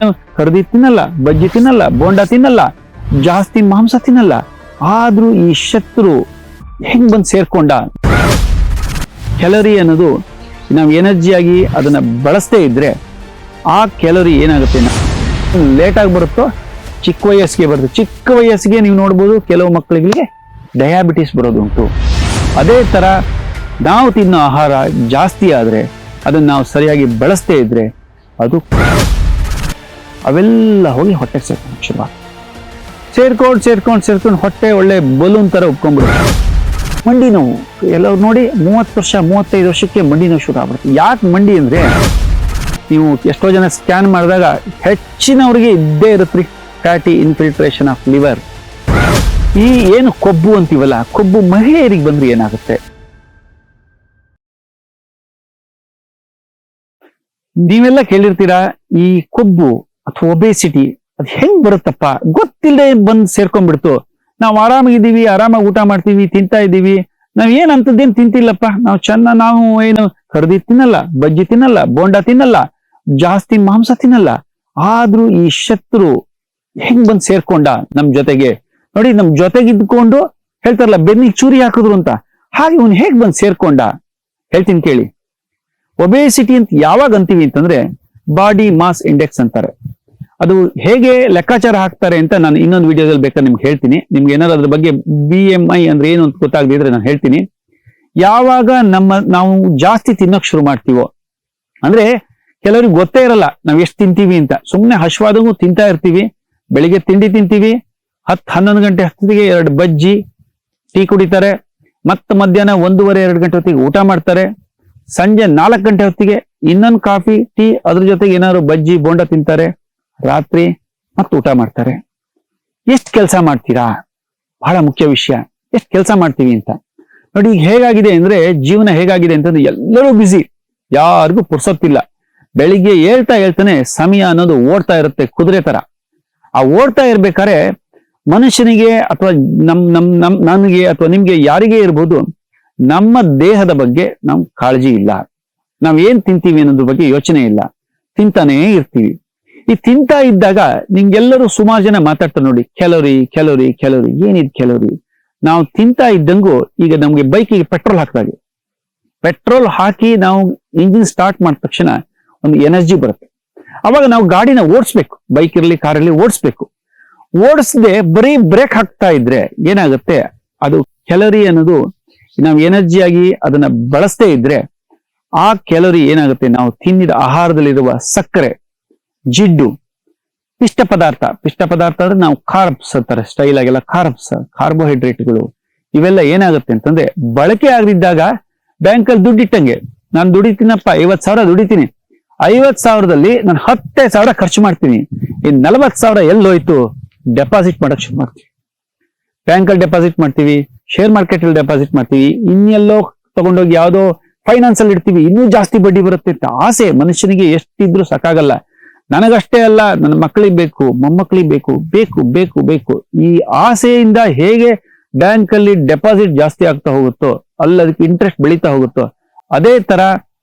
ಕರ್ದಿ ತಿನ್ನಲ್ಲ, ಬಜ್ಜಿ ತಿನ್ನಲ್ಲ, ಬೋಂಡ ತಿನ್ನಲ್ಲ, ಜಾಸ್ತಿ ಮಾಂಸ ತಿನ್ನಲ್ಲ. ಆದ್ರೂ ಈ ಶತ್ರು ಹೆಂಗ್ ಬಂದು ಸೇರ್ಕೊಂಡ? ಕ್ಯಾಲೋರಿ ಅನ್ನೋದು ನಾವು ಎನರ್ಜಿಯಾಗಿ ಅದನ್ನ ಬಳಸದೇ ಇದ್ರೆ ಆ ಕ್ಯಾಲೋರಿ ಏನಾಗುತ್ತೆ, ಲೇಟ್ ಆಗಿ ಬರುತ್ತೋ ಚಿಕ್ಕ ವಯಸ್ಸಿಗೆ ಬರುತ್ತೆ. ಚಿಕ್ಕ ವಯಸ್ಸಿಗೆ ನೀವು ನೋಡ್ಬೋದು ಕೆಲವು ಮಕ್ಕಳಿಗೆ ಡಯಾಬಿಟಿಸ್ ಬರೋದುಂಟು. ಅದೇ ತರ ನಾವು ತಿನ್ನೋ ಆಹಾರ ಜಾಸ್ತಿ ಆದ್ರೆ ಅದನ್ನ ನಾವು ಸರಿಯಾಗಿ ಬಳಸದೇ ಇದ್ರೆ ಅದು ಅವೆಲ್ಲ ಹೋಗಿ ಹೊಟ್ಟೆ ಸೇರ್ಕೊಂಡು ಹೊಟ್ಟೆ ಒಳ್ಳೆ ಬಲೂನ್ ತರ ಉಪ್ಕೊಂಡ್ಬಿಡುತ್ತೆ. ಮಂಡಿ ನೋವು ಎಲ್ಲರೂ ನೋಡಿ 30 ವರ್ಷ 35 ವರ್ಷಕ್ಕೆ ಮಂಡಿ ನೋವು ಶುರು ಆಗ್ಬಿಡುತ್ತೆ. ಯಾಕೆ ಮಂಡಿ ಅಂದ್ರೆ ನೀವು ಎಷ್ಟೋ ಜನ ಸ್ಕ್ಯಾನ್ ಮಾಡಿದಾಗ ಹೆಚ್ಚಿನವ್ರಿಗೆ ಇದ್ದೇ ಇರುತ್ತೆ ಫ್ಯಾಟಿ ಇನ್ಫಿಲ್ಟ್ರೇಷನ್ ಆಫ್ ಲಿವರ್. ಈ ಏನು ಕೊಬ್ಬು ಅಂತೀವಲ್ಲ, ಕೊಬ್ಬು ಮಹಿಳೆಯರಿಗೆ ಬಂದ್ರೆ ಏನಾಗುತ್ತೆ? ನೀವೆಲ್ಲ ಕೇಳಿರ್ತೀರಾ ಈ ಕೊಬ್ಬು ಅಥವಾ ಒಬೇಸಿಟಿ ಅದು ಹೆಂಗ್ ಬರುತ್ತಪ್ಪ, ಗೊತ್ತಿಲ್ಲದೆ ಬಂದ್ ಸೇರ್ಕೊಂಡ್ಬಿಡ್ತು. ನಾವು ಆರಾಮಾಗಿದ್ದೀವಿ, ಆರಾಮಾಗಿ ಊಟ ಮಾಡ್ತೀವಿ, ತಿಂತಾ ಇದ್ದೀವಿ, ನಾವ್ ಏನ್ ಅಂತದ್ದೇನ್ ತಿಂತಿಲ್ಲಪ್ಪ, ನಾವು ಏನು ಕರ್ದಿ ತಿನ್ನಲ್ಲ, ಬಜ್ಜಿ ತಿನ್ನಲ್ಲ, ಬೋಂಡ ತಿನ್ನಲ್ಲ, ಜಾಸ್ತಿ ಮಾಂಸ ತಿನ್ನಲ್ಲ. ಆದ್ರೂ ಈ ಶತ್ರು ಹೆಂಗ್ ಬಂದ್ ಸೇರ್ಕೊಂಡ ನಮ್ ಜೊತೆಗೆ? ನೋಡಿ, ನಮ್ ಜೊತೆಗಿದ್ಕೊಂಡು ಹೇಳ್ತಾರಲ್ಲ ಬೆನ್ನಿಗೆ ಚೂರಿ ಹಾಕಿದ್ರು ಅಂತ, ಹಾಗೆ ಇವ್ನು ಹೇಗ್ ಬಂದ್ ಸೇರ್ಕೊಂಡ ಹೇಳ್ತೀನಿ ಕೇಳಿ. ಒಬೇಸಿಟಿ ಅಂತ ಯಾವಾಗ ಅಂತೀವಿ ಅಂತಂದ್ರೆ ಬಾಡಿ ಮಾಸ್ ಇಂಡೆಕ್ಸ್ ಅಂತಾರೆ. ಅದು ಹೇಗೆ ಲೆಕ್ಕಾಚಾರ ಹಾಕ್ತಾರೆ ಅಂತ ನಾನು ಇನ್ನೊಂದು ವಿಡಿಯೋದಲ್ಲಿ ಬೇಕಾದ್ರೆ ನಿಮ್ಗೆ ಹೇಳ್ತೀನಿ. ನಿಮ್ಗೆ ಏನಾದ್ರು ಅದ್ರ ಬಗ್ಗೆ BMI ಅಂದ್ರೆ ಏನು ಅಂತ ಗೊತ್ತಾಗದಿದ್ರೆ ನಾನು ಹೇಳ್ತೀನಿ. ಯಾವಾಗ ನಾವು ಜಾಸ್ತಿ ತಿನ್ನೋಕ್ ಶುರು ಮಾಡ್ತೀವೋ, ಅಂದ್ರೆ ಕೆಲವರಿಗೆ ಗೊತ್ತೇ ಇರಲ್ಲ ನಾವ್ ಎಷ್ಟು ತಿಂತೀವಿ ಅಂತ, ಸುಮ್ನೆ ಹಶ್ವಾದಂಗೂ ತಿಂತಾ ಇರ್ತೀವಿ. ಬೆಳಿಗ್ಗೆ ತಿಂಡಿ ತಿಂತೀವಿ, 10-11 ಗಂಟೆ ಹೊತ್ತಿಗೆ 2 ಬಜ್ಜಿ ಟೀ ಕುಡಿತಾರೆ, ಮತ್ತೆ ಮಧ್ಯಾಹ್ನ 1:30-2 ಗಂಟೆ ಹೊತ್ತಿಗೆ ಊಟ ಮಾಡ್ತಾರೆ, ಸಂಜೆ 4 ಗಂಟೆ ಹೊತ್ತಿಗೆ ಇನ್ನೊಂದು ಕಾಫಿ ಟೀ ಅದ್ರ ಜೊತೆಗೆ ಏನಾದ್ರು ಬಜ್ಜಿ ಬೋಂಡ ತಿಂತಾರೆ, ರಾತ್ರಿ ಮತ್ತೆ ಊಟ ಮಾಡ್ತಾರೆ. ಎಷ್ಟು ಕೆಲಸ ಮಾಡ್ತೀರಾ? ಬಹಳ ಮುಖ್ಯ ವಿಷಯ, ಎಷ್ಟು ಕೆಲಸ ಮಾಡ್ತೀವಿ ಅಂತ ನೋಡಿ. ಈಗ ಹೇಗಾಗಿದೆ ಅಂದ್ರೆ ಜೀವನ ಹೇಗಾಗಿದೆ ಅಂತಂದ್ರೆ ಎಲ್ಲರೂ ಬಿಸಿ, ಯಾರಿಗೂ ಪುರ್ಸೊತ್ತಿಲ್ಲ. ಬೆಳಿಗ್ಗೆ ಹೇಳ್ತಾನೆ ಸಮಯ ಅನ್ನೋದು ಓಡ್ತಾ ಇರುತ್ತೆ ಕುದುರೆ ತರ. ಆ ಓಡ್ತಾ ಇರ್ಬೇಕಾದ್ರೆ ಮನುಷ್ಯನಿಗೆ ಅಥವಾ ನನಗೆ ಅಥವಾ ನಿಮ್ಗೆ ಯಾರಿಗೇ ಇರ್ಬೋದು, ನಮ್ಮ ದೇಹದ ಬಗ್ಗೆ ನಾವು ಕಾಳಜಿ ಇಲ್ಲ. ನಾವ್ ಏನ್ ತಿಂತೀವಿ ಅನ್ನೋದ್ರ ಬಗ್ಗೆ ಯೋಚನೆ ಇಲ್ಲ, ತಿಂತಾನೇ ಇರ್ತೀವಿ. ಈ ತಿಂತಾ ಇದ್ದಾಗ ನಿಮ್ಗೆಲ್ಲರೂ ಸುಮಾರು ಜನ ಮಾತಾಡ್ತಾರೆ ನೋಡಿ, ಕ್ಯಾಲೋರಿ ಕ್ಯಾಲೋರಿ ಕ್ಯಾಲೋರಿ. ಏನಿದ್ ಕ್ಯಾಲೋರಿ? ನಾವು ತಿಂತಾ ಇದ್ದಂಗೂ ಈಗ ನಮ್ಗೆ ಬೈಕಿಗೆ ಪೆಟ್ರೋಲ್ ಹಾಕ್ದಾಗೆ, ಪೆಟ್ರೋಲ್ ಹಾಕಿ ನಾವು ಇಂಜಿನ್ ಸ್ಟಾರ್ಟ್ ಮಾಡಿದ ತಕ್ಷಣ ಒಂದು ಎನರ್ಜಿ ಬರುತ್ತೆ. ಅವಾಗ ನಾವು ಗಾಡಿನ ಓಡಿಸ್ಬೇಕು, ಬೈಕ್ ಇರಲಿ ಕಾರಲ್ಲಿ ಓಡಿಸ್ಬೇಕು. ಓಡಿಸದೆ ಬರೀ ಬ್ರೇಕ್ ಹಾಕ್ತಾ ಇದ್ರೆ ಏನಾಗುತ್ತೆ, ಅದು ಕ್ಯಾಲೋರಿ ಅನ್ನೋದು ನಾವು ಎನರ್ಜಿಯಾಗಿ ಅದನ್ನ ಬಳಸದೇ ಇದ್ರೆ ಆ ಕ್ಯಾಲೋರಿ ಏನಾಗುತ್ತೆ, ನಾವು ತಿನ್ನಿದ ಆಹಾರದಲ್ಲಿರುವ ಸಕ್ಕರೆ, ಜಿಡ್ಡು, ಪಿಷ್ಟ ಪದಾರ್ಥ ಅಂದ್ರೆ ನಾವು ಕಾರ್ಬ್ಸ್ ಅಂತಾರೆ ಸ್ಟೈಲ್ ಆಗೆಲ್ಲ, ಕಾರ್ಬೋಹೈಡ್ರೇಟ್ಗಳು, ಇವೆಲ್ಲ ಏನಾಗುತ್ತೆ ಅಂತಂದ್ರೆ ಬಳಕೆ ಆಗದಿದ್ದಾಗ ಬ್ಯಾಂಕಲ್ಲಿ ದುಡ್ಡಿಟ್ಟಂಗೆ. ನಾನು ದುಡಿತೀನಪ್ಪ 50,000 ದುಡಿತೀನಿ, 50,000ದಲ್ಲಿ ನಾನು 10,000 ಖರ್ಚು ಮಾಡ್ತೀನಿ, ಇನ್ 40,000 ಎಲ್ಲೋಯ್ತು? ಡೆಪಾಸಿಟ್ ಮಾಡಕ್ ಶುರು ಮಾಡ್ತೀವಿ. ಬ್ಯಾಂಕಲ್ಲಿ ಡೆಪಾಸಿಟ್ ಮಾಡ್ತೀವಿ, ಶೇರ್ ಮಾರ್ಕೆಟ್ ಅಲ್ಲಿ ಡೆಪಾಸಿಟ್ ಮಾಡ್ತೀವಿ, ಇನ್ನೆಲ್ಲೋ ತಗೊಂಡೋಗಿ ಯಾವ್ದೋ ಫೈನಾನ್ಸ್ ಅಲ್ಲಿ ಇಡ್ತೀವಿ, ಇನ್ನೂ ಜಾಸ್ತಿ ಬಡ್ಡಿ ಬರುತ್ತೆ ಅಂತ ಆಸೆ ಮನುಷ್ಯನಿಗೆ ಎಷ್ಟಿದ್ರು ಸಾಕಾಗಲ್ಲ. ನನಗಷ್ಟೇ ಅಲ್ಲ, ನನ್ನ ಮಕ್ಕಳಿಗೆ ಬೇಕು, ಮೊಮ್ಮಕ್ಕಳಿಗೆ ಬೇಕು, ಬೇಕು ಬೇಕು ಬೇಕು. ಈ ಆಸೆಯಿಂದ ಹೇಗೆ ಬ್ಯಾಂಕ್ ಅಲ್ಲಿ ಡೆಪಾಸಿಟ್ ಜಾಸ್ತಿ ಆಗ್ತಾ ಹೋಗುತ್ತೋ, ಅಲ್ಲಿ ಅದಕ್ಕೆ ಇಂಟ್ರೆಸ್ಟ್ ಬೆಳೀತಾ ಹೋಗುತ್ತೋ, ಅದೇ ತರ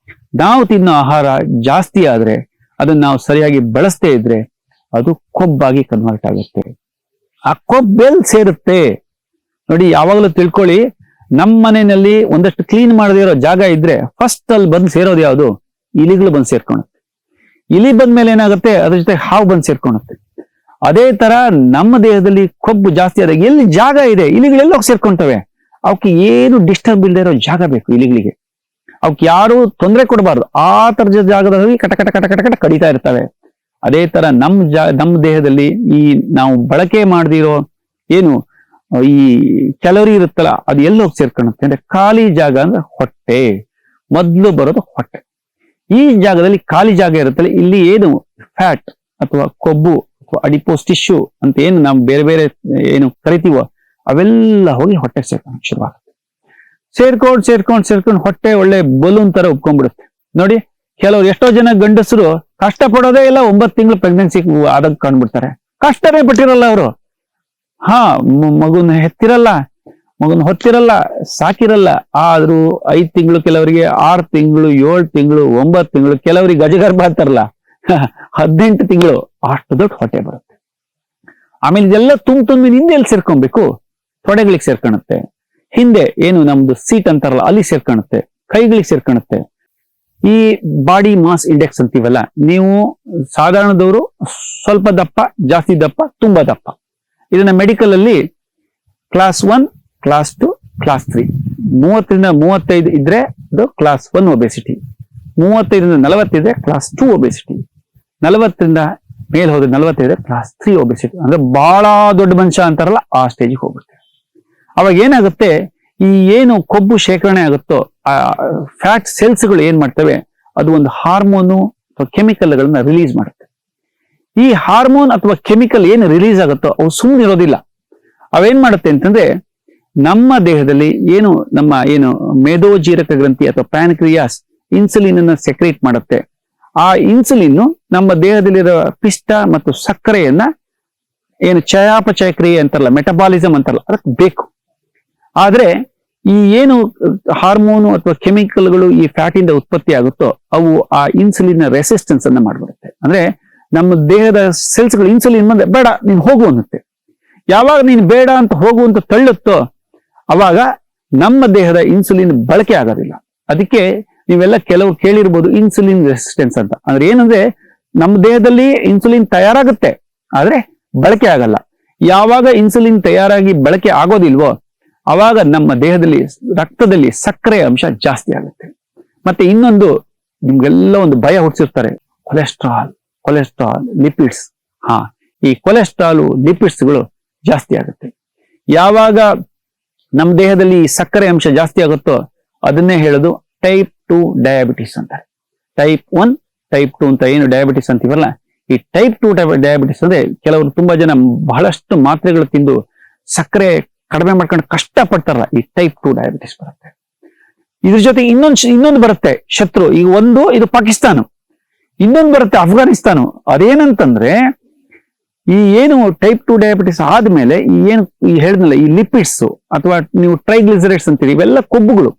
ನಾವು ತಿನ್ನೋ ಆಹಾರ ಜಾಸ್ತಿ ಆದ್ರೆ ಅದನ್ನ ನಾವು ಸರಿಯಾಗಿ ಬಳಸದೇ ಇದ್ರೆ ಅದು ಕೊಬ್ಬಾಗಿ ಕನ್ವರ್ಟ್ ಆಗುತ್ತೆ. ಆ ಕೊಬ್ಬೆಲ್ ಸೇರುತ್ತೆ ನೋಡಿ. ಯಾವಾಗಲೂ ತಿಳ್ಕೊಳ್ಳಿ, ನಮ್ಮ ಮನೆಯಲ್ಲಿ ಒಂದಷ್ಟು ಕ್ಲೀನ್ ಮಾಡದೇ ಇರೋ ಜಾಗ ಇದ್ರೆ ಫಸ್ಟ್ ಅಲ್ಲಿ ಬಂದು ಸೇರೋದು ಯಾವುದು? ಇಲಿಗಳು ಬಂದು ಸೇರ್ಕೊಳುತ್ತೆ. ಇಲಿ ಬಂದ್ಮೇಲೆ ಏನಾಗುತ್ತೆ, ಅದ್ರ ಜೊತೆ ಹಾವು ಬಂದು ಸೇರ್ಕೊಳುತ್ತೆ. ಅದೇ ತರ ನಮ್ಮ ದೇಹದಲ್ಲಿ ಕೊಬ್ಬು ಜಾಸ್ತಿ ಆದಾಗ ಎಲ್ಲಿ ಜಾಗ ಇದೆ ಇಲಿಗಳೆಲ್ಲ ಹೋಗಿ ಸೇರ್ಕೊಂತವೆ. ಅವಕ್ಕೆ ಏನು ಡಿಸ್ಟರ್ಬ್ ಇಲ್ಲದೆ ಇರೋ ಜಾಗ ಬೇಕು ಇಲಿಗಳಿಗೆ. ಅವಕ್ಕೆ ಯಾರು ತೊಂದರೆ ಕೊಡಬಾರ್ದು, ಆ ತರದ ಜಾಗದಲ್ಲಿ ಕಟ ಕಟ ಕಟ ಕಟ ಕಟ ಕಡಿತಾ ಇರ್ತವೆ. ಅದೇ ತರ ನಮ್ಮ ದೇಹದಲ್ಲಿ ಈ ನಾವು ಬಳಕೆ ಮಾಡದಿರೋ ಏನು ಈ ಕ್ಯಾಲೋರಿ ಇರುತ್ತಲ್ಲ, ಅದು ಎಲ್ಲ ಹೋಗಿ ಸೇರ್ಕೊಳ್ಳುತ್ತೆ. ಅಂದ್ರೆ ಖಾಲಿ ಜಾಗ ಅಂದ್ರೆ ಹೊಟ್ಟೆ, ಮೊದ್ಲು ಬರೋದು ಹೊಟ್ಟೆ. ಈ ಜಾಗದಲ್ಲಿ ಖಾಲಿ ಜಾಗ ಇರುತ್ತಲ್ಲ, ಇಲ್ಲಿ ಏನು ಫ್ಯಾಟ್ ಅಥವಾ ಕೊಬ್ಬು ಅಥವಾ ಅಡಿಪೋಸ್ ಟಿಶ್ಯೂ ಅಂತ ಏನು ನಾವು ಬೇರೆ ಬೇರೆ ಏನು ಕರಿತೀವೋ ಅವೆಲ್ಲ ಹೋಗಿ ಹೊಟ್ಟೆ ಸೇರ್ಕೊಂಡು ಶುರುವಾಗುತ್ತೆ. ಸೇರ್ಕೊಂಡು ಹೊಟ್ಟೆ ಒಳ್ಳೆ ಬಲೂನ್ ತರ ಉಪ್ಕೊಂಡ್ಬಿಡುತ್ತೆ. ನೋಡಿ, ಕೆಲವರು ಎಷ್ಟೋ ಜನ ಗಂಡಸರು ಕಷ್ಟ ಪಡೋದೇ ಇಲ್ಲ, 9 ತಿಂಗಳು ಪ್ರೆಗ್ನೆನ್ಸಿ ಆದಾಗ ಕಂಡ್ಬಿಡ್ತಾರೆ. ಕಷ್ಟನೇ ಪಟ್ಟಿರಲ್ಲ ಅವರು. ಮಗುನ ಹೆತ್ತಿರಲ್ಲ, ಮಗುನ ಹೊತ್ತಿರಲ್ಲ, ಸಾಕಿರಲ್ಲ. ಆದ್ರೂ 5 ತಿಂಗಳು, ಕೆಲವರಿಗೆ 6 ತಿಂಗಳು, 7 ತಿಂಗಳು, 9 ತಿಂಗಳು, ಕೆಲವರಿಗೆ ಗಜಗರ್ಭ ಅಂತಾರಲ್ಲ, 18 ತಿಂಗಳು ಅಷ್ಟು ದೊಡ್ಡ ಹೊಟ್ಟೆ ಬರುತ್ತೆ. ಆಮೇಲೆ ಇದೆಲ್ಲ ತುಂಬಿ ಹಿಂದೆ ಎಲ್ಲಿ ಸೇರ್ಕೊಬೇಕು? ತೊಡೆಗಳಿಗೆ ಸೇರ್ಕೊಳುತ್ತೆ. ಹಿಂದೆ ಏನು ನಮ್ದು ಸೀಟ್ ಅಂತಾರಲ್ಲ ಅಲ್ಲಿ ಸೇರ್ಕೊಳುತ್ತೆ, ಕೈಗಳಿಗೆ ಸೇರ್ಕೊಳುತ್ತೆ. ಈ ಬಾಡಿ ಮಾಸ್ ಇಂಡೆಕ್ಸ್ ಅಂತೀವಲ್ಲ, ನೀವು ಸಾಧಾರಣದವರು ಸ್ವಲ್ಪ ದಪ್ಪ, ಜಾಸ್ತಿ ದಪ್ಪ, ತುಂಬಾ ದಪ್ಪ. ಇದನ್ನ ಮೆಡಿಕಲ್ ಅಲ್ಲಿ ಕ್ಲಾಸ್ 1, ಕ್ಲಾಸ್ 2, ಕ್ಲಾಸ್ 3, 30 ರಿಂದ 35 ಇದ್ರೆ ಅದು ಕ್ಲಾಸ್ 1 ಒಬೆಸಿಟಿ, 35 ರಿಂದ 40 ಇದ್ರೆ ಕ್ಲಾಸ್ 2 ಒಬೆಸಿಟಿ, 40 ರಿಂದ ಮೇಲ್ ಹೋದ್ರೆ 40 ಇದ್ರೆ ಕ್ಲಾಸ್ 3 ಒಬೆಸಿಟಿ. ಅಂದ್ರೆ ಬಹಳ ದೊಡ್ಡ ಮನುಷ್ಯ ಅಂತಾರಲ್ಲ ಆ ಸ್ಟೇಜಿಗೆ ಹೋಗುತ್ತೆ. ಅವಾಗ ಏನಾಗುತ್ತೆ, ಈ ಏನು ಕೊಬ್ಬು ಶೇಖರಣೆ ಆಗುತ್ತೋ ಆ ಫ್ಯಾಟ್ ಸೆಲ್ಸ್ಗಳು ಏನ್ ಮಾಡ್ತವೆ, ಅದು ಒಂದು ಹಾರ್ಮೋನು ಅಥವಾ ಕೆಮಿಕಲ್ಗಳನ್ನ ರಿಲೀಸ್ ಮಾಡುತ್ತೆ. ಈ ಹಾರ್ಮೋನ್ ಅಥವಾ ಕೆಮಿಕಲ್ ಏನು ರಿಲೀಸ್ ಆಗುತ್ತೋ ಅವು ಸುಮ್ಮನೆ ಇರೋದಿಲ್ಲ. ಅವೇನ್ ಮಾಡುತ್ತೆ ಅಂತಂದ್ರೆ, ನಮ್ಮ ದೇಹದಲ್ಲಿ ನಮ್ಮ ಮೇದೋಜೀರಕ ಗ್ರಂಥಿ ಅಥವಾ ಪ್ಯಾನ್ಕ್ರಿಯಾಸ್ ಇನ್ಸುಲಿನ್ ಅನ್ನ ಸೆಕ್ರೇಟ್ ಮಾಡುತ್ತೆ. ಆ ಇನ್ಸುಲಿನ್ ನಮ್ಮ ದೇಹದಲ್ಲಿರೋ ಪಿಷ್ಟ ಮತ್ತು ಸಕ್ಕರೆಯನ್ನ ಚಯಾಪಚಯ ಕ್ರಿಯೆ ಅಂತಾರಲ್ಲ, ಮೆಟಬಾಲಿಸಮ್ ಅಂತಾರಲ್ಲ, ಅದಕ್ಕೆ ಬೇಕು. ಆದ್ರೆ ಈ ಹಾರ್ಮೋನು ಅಥವಾ ಕೆಮಿಕಲ್ಗಳು ಈ ಫ್ಯಾಟ್ ಇಂದ ಉತ್ಪತ್ತಿ ಆಗುತ್ತೋ ಅವು ಆ ಇನ್ಸುಲಿನ್ ರೆಸಿಸ್ಟೆನ್ಸ್ ಅನ್ನ ಮಾಡ್ಬಿಡುತ್ತೆ. ಅಂದ್ರೆ ನಮ್ಮ ದೇಹದ ಸೆಲ್ಸ್ಗಳು ಇನ್ಸುಲಿನ್ ಬಂದ್ರೆ ಬೇಡ ನೀನ್ ಹೋಗು ಅನ್ನುತ್ತೆ. ಯಾವಾಗ ನೀನ್ ಬೇಡ ಅಂತ ಹೋಗು ಅಂತ ತಳ್ಳುತ್ತೋ ಅವಾಗ ನಮ್ಮ ದೇಹದ ಇನ್ಸುಲಿನ್ ಬಳಕೆ ಆಗೋದಿಲ್ಲ. ಅದಕ್ಕೆ ನೀವೆಲ್ಲ ಕೆಲವು ಕೇಳಿರ್ಬೋದು ಇನ್ಸುಲಿನ್ ರೆಸಿಸ್ಟೆನ್ಸ್ ಅಂತ. ಅಂದ್ರೆ ಏನಂದ್ರೆ ನಮ್ಮ ದೇಹದಲ್ಲಿ ಇನ್ಸುಲಿನ್ ತಯಾರಾಗುತ್ತೆ, ಆದ್ರೆ ಬಳಕೆ ಆಗಲ್ಲ. ಯಾವಾಗ ಇನ್ಸುಲಿನ್ ತಯಾರಾಗಿ ಬಳಕೆ ಆಗೋದಿಲ್ವೋ ಅವಾಗ ನಮ್ಮ ದೇಹದಲ್ಲಿ ರಕ್ತದಲ್ಲಿ ಸಕ್ಕರೆ ಅಂಶ ಜಾಸ್ತಿ ಆಗುತ್ತೆ. ಮತ್ತೆ ಇನ್ನೊಂದು ನಿಮ್ಗೆಲ್ಲ ಒಂದು ಭಯ ಹುಟ್ಟಿಸಿರ್ತಾರೆ, ಕೊಲೆಸ್ಟ್ರಾಲ್, ಲಿಪಿಡ್ಸ್. ಈ ಕೊಲೆಸ್ಟ್ರಾಲ್, ಲಿಪಿಡ್ಸ್ಗಳು ಜಾಸ್ತಿ ಆಗುತ್ತೆ. ಯಾವಾಗ ನಮ್ಮ ದೇಹದಲ್ಲಿ ಸಕ್ಕರೆ ಅಂಶ ಜಾಸ್ತಿ ಆಗುತ್ತೋ ಅದನ್ನೇ ಹೇಳೋದು ಟೈಪ್ 2 ಡಯಾಬಿಟಿಸ್ ಅಂತಾರೆ. ಟೈಪ್ 1, ಟೈಪ್ 2 ಅಂತ ಏನು ಡಯಾಬಿಟಿಸ್ ಅಂತೀವಲ್ಲ, ಈ ಟೈಪ್ 2 ಡಯಾಬಿಟಿಸ್ ಅಂದ್ರೆ ಕೆಲವರು ತುಂಬಾ ಜನ ಬಹಳಷ್ಟು ಮಾತ್ರೆಗಳು ತಿಂದು ಸಕ್ಕರೆ ಕಡಿಮೆ ಮಾಡ್ಕೊಂಡು ಕಷ್ಟ ಪಡ್ತಾರಲ್ಲ, ಈ ಟೈಪ್ 2 ಡಯಾಬಿಟಿಸ್ ಬರುತ್ತೆ. ಇದ್ರ ಜೊತೆ ಇನ್ನೊಂದು ಬರುತ್ತೆ ಶತ್ರು. ಈಗ ಇದು ಪಾಕಿಸ್ತಾನ, ಇನ್ನೊಂದು ಬರುತ್ತೆ ಅಫ್ಘಾನಿಸ್ತಾನ. ಅದೇನಂತಂದ್ರೆ ಈ ಟೈಪ್ 2 ಡಯಾಬಿಟಿಸ್ ಆದ್ಮೇಲೆ ಹೇಳಿದ್ನಲ್ಲ, ಈ ಲಿಪಿಡ್ಸ್ ಅಥವಾ ನೀವು ಟ್ರೈಗ್ಲಿಸರೈಡ್ಸ್ ಅಂತೀರಿ, ಇವೆಲ್ಲ ಕೊಬ್ಬುಗಳು.